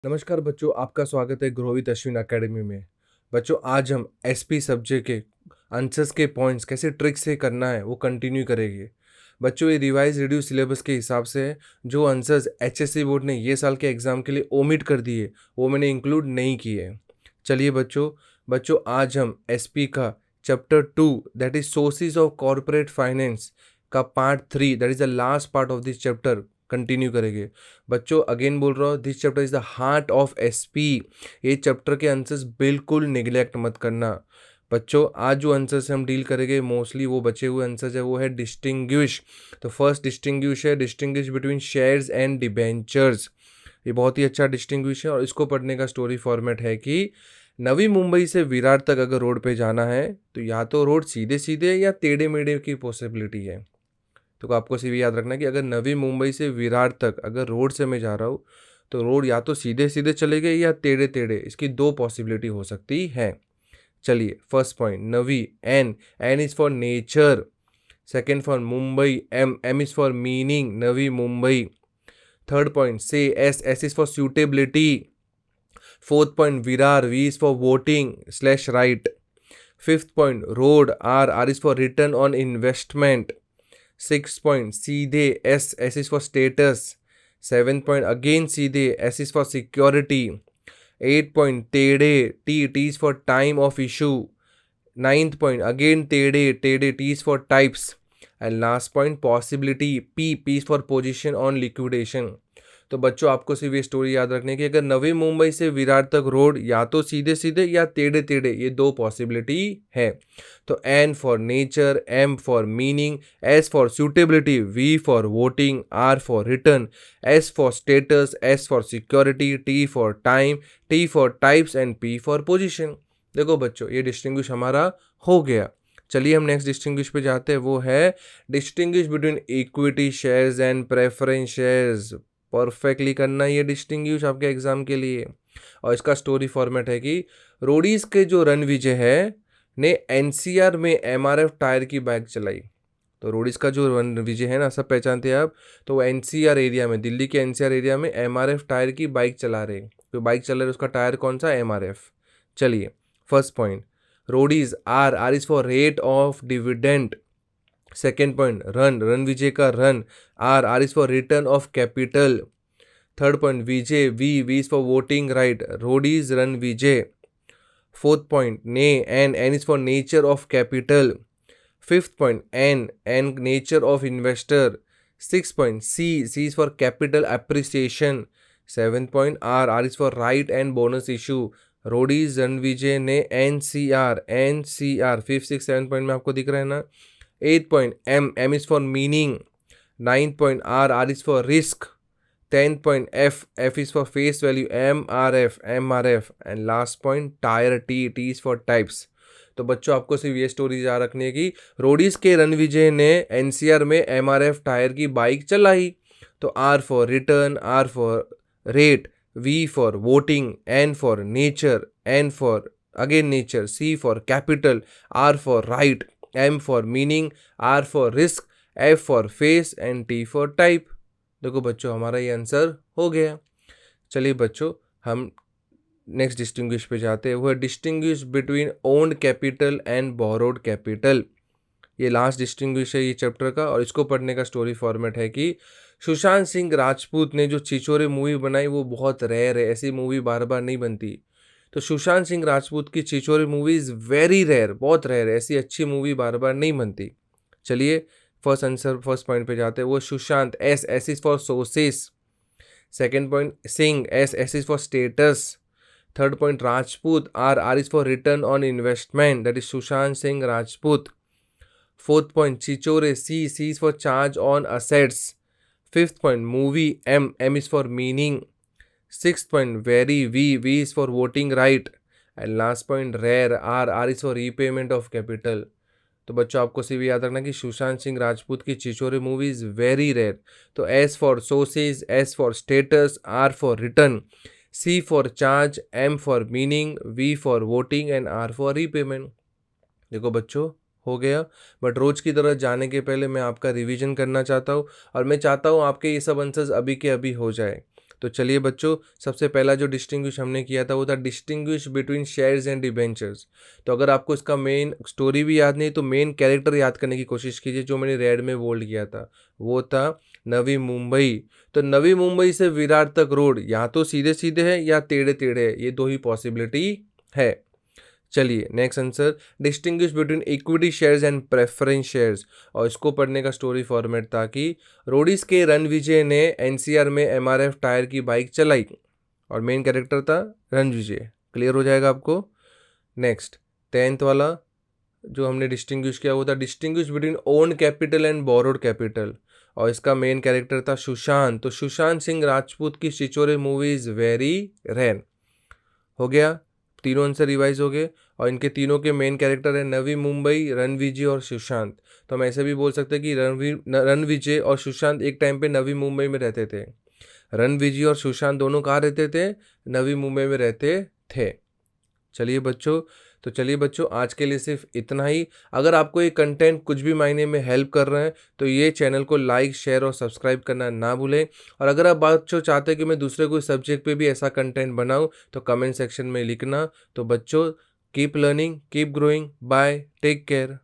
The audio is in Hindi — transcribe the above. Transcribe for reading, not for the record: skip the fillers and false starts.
नमस्कार बच्चों, आपका स्वागत है ग्रो विद अश्विन अकेडमी में। बच्चों, आज हम एसपी सब्जेक्ट के आंसर्स के पॉइंट्स कैसे ट्रिक से करना है वो कंटिन्यू करेंगे। बच्चों, ये रिवाइज रिड्यूस सिलेबस के हिसाब से है। जो आंसर्स एचएससी बोर्ड ने ये साल के एग्जाम के लिए ओमिट कर दिए वो मैंने इंक्लूड नहीं किए। चलिए बच्चों आज हम एसपी का chapter 2 that is sources of corporate finance का part 3 that is the last part of this chapter continue करेंगे। बच्चों अगेन बोल रहा हूँ, this chapter is the heart of SP. ये चैप्टर के आंसर्स बिल्कुल निगलेक्ट मत करना। बच्चों आज जो आंसर्स हम डील करेंगे मोस्टली वो बचे हुए आंसर्स है, वो है डिस्टिंग्विश। तो फर्स्ट डिस्टिंग्विश है distinguish between shares and debentures. ये बहुत ही अच्छा डिस्टिंग्विश है और इसको पढ़ने का स्टोरी फॉर्मेट है कि नवी मुंबई से विरार तक अगर रोड पे जाना है तो या तो रोड सीधे सीधे या टेढ़े मेढ़े की पॉसिबिलिटी है। तो आपको सिर्फ याद रखना कि अगर नवी मुंबई से विरार तक अगर रोड से मैं जा रहा हूँ तो रोड या तो सीधे सीधे चलेगा या टेढ़े टेढ़े, इसकी दो पॉसिबिलिटी हो सकती है। चलिए first point Navi, N N is for nature. Second for Mumbai, M M is for meaning, Navi Mumbai. Third point से, S S is for suitability. Fourth point Virar, V is for voting slash right. Fifth point road, R R is for return on investment. Sixth point, सीधे, S is for status. Seventh point, again सीधे, S is for security. Eighth point, टेढ़े, T is for time of issue. Ninth point, again टेढ़े, T is for types. And last point, possibility, P is for position on liquidation. तो बच्चों आपको सिर्फ ये स्टोरी याद रखनी है कि अगर नवी मुंबई से विरार तक रोड या तो सीधे सीधे या टेढ़े टेढ़े, ये दो पॉसिबिलिटी है। तो N for nature, M for meaning, S for suitability, V for voting, R for return, S for status, S for security, T for time, T for types and P for position. देखो बच्चों ये डिस्टिंग्विश हमारा हो गया। चलिए हम नेक्स्ट डिस्टिंग्विश पे जाते हैं, वो है distinguish between equity shares and preference shares. Perfectly करना ये डिस्टिंग्विश आपके एग्जाम के लिए। और इसका स्टोरी फॉर्मेट है कि रोडीज के जो रणविजय है ने एनसीआर में एमआरएफ टायर की बाइक चलाई। तो रोडीज का जो रणविजय है ना, सब पहचानते हैं आप, तो वो एनसीआर एरिया में, दिल्ली के एनसीआर एरिया में एमआरएफ टायर की बाइक चला रहे। तो बाइक चला रहे उसका टायर कौन सा, एमआरएफ। चलिए first point, Roadies, R R is for rate of dividend. Second point, run Vijay का run, R R is for return of capital. Third point, Vijay, V is for voting right, Roadies run Vijay. Fourth point, ने, N is for nature of capital. Fifth point, N nature of investor. Six point, C is for capital appreciation. Seventh point, R is for right and bonus issue, Roadies Ranvijay ने N C R. Fifth six seven point में आपको दिख रहा है ना। Eight point, M is for meaning. Ninth point, R is for risk. 10th point, F is for face value, MRF. And last point, tire, T is for types. तो बच्चों आपको सिर्फ ये स्टोरी याद रखनी है कि रोडीज के रणविजय ने एनसीआर में एमआरएफ टायर की बाइक चलाई। तो R for return, R for rate, V for voting, N for nature, N for again nature, C for capital, R for right, M for meaning, R for risk, F for face and T for type. देखो बच्चों हमारा ये आंसर हो गया। चलिए बच्चों हम नेक्स्ट डिस्टिंग्विश पे जाते हैं, वो है distinguish between owned capital and borrowed capital. ये लास्ट डिस्टिंग्विश है ये चैप्टर का और इसको पढ़ने का स्टोरी फॉर्मेट है कि सुशांत सिंह राजपूत ने जो छिछोरे मूवी बनाई वो बहुत रेयर है, ऐसी मूवी बार बार नहीं बनती। तो सुशांत सिंह राजपूत की छिछोरे मूवी इज़ वेरी रेयर, बहुत रेयर है, ऐसी अच्छी मूवी बार बार नहीं बनती। चलिए फर्स्ट आंसर, फर्स्ट पॉइंट पे जाते हैं, वो Sushant, S is for sources. Second point, Singh, S is for status. Third point, Rajput, R is for return on investment, that is Sushant Singh Rajput. Fourth point, Chhichhore, C is for charge on assets. Fifth point, movie, M is for meaning. Sixth point, very, V is for voting right. And last point, rare, R is for repayment of capital. तो बच्चों आपको सिर्फ याद रखना कि सुशांत सिंह राजपूत की छिछोरे मूवीज वेरी रेयर। तो S for sources, S for status, R for return, C for charge, M for meaning, V for voting and R for repayment. देखो बच्चों हो गया। बट रोज की तरह जाने के पहले मैं आपका रिवीजन करना चाहता हूँ और मैं चाहता हूँ आपके ये सब आंसर्स अभी के अभी हो जाए। तो चलिए बच्चों, सबसे पहला जो डिस्टिंग्विश हमने किया था वो था distinguish between shares and debentures. तो अगर आपको इसका मेन स्टोरी भी याद नहीं तो मेन कैरेक्टर याद करने की कोशिश कीजिए, जो मैंने रेड में बोल्ड किया था वो था नवी मुंबई। तो नवी मुंबई से विरार तक रोड या तो सीधे सीधे है या टेढ़े टेढ़े है, ये दो ही पॉसिबिलिटी है। चलिए next answer, distinguish between equity shares and preference shares. और इसको पढ़ने का स्टोरी फॉर्मेट था कि रोडिस के रणविजय ने एनसीआर में एमआरएफ टायर की बाइक चलाई और मेन कैरेक्टर था रणविजय। क्लियर हो जाएगा आपको। नेक्स्ट 10th वाला जो हमने डिस्टिंग्विश किया वो था distinguish between own capital and borrowed capital, और इसका मेन कैरेक्टर था सुशांत। तो सुशांत सिंह राजपूत की छिछोरे मूवी इज वेरी रेयर। हो गया, तीनों आंसर रिवाइज हो गए, और इनके तीनों के मेन कैरेक्टर है नवी मुंबई, रणविजय और सुशांत। तो हम ऐसे भी बोल सकते हैं कि रणविजय और सुशांत एक टाइम पे नवी मुंबई में रहते थे। रणविजय और सुशांत दोनों कहाँ रहते थे? नवी मुंबई में रहते थे। चलिए बच्चों आज के लिए सिर्फ इतना ही। अगर आपको ये कंटेंट कुछ भी मायने में हेल्प कर रहे हैं तो ये चैनल को लाइक, शेयर और सब्सक्राइब करना ना भूलें। और अगर आप बच्चों चाहते हैं कि मैं दूसरे कोई सब्जेक्ट पे भी ऐसा कंटेंट बनाऊं तो कमेंट सेक्शन में लिखना। तो बच्चों, keep learning, keep growing, bye, take care.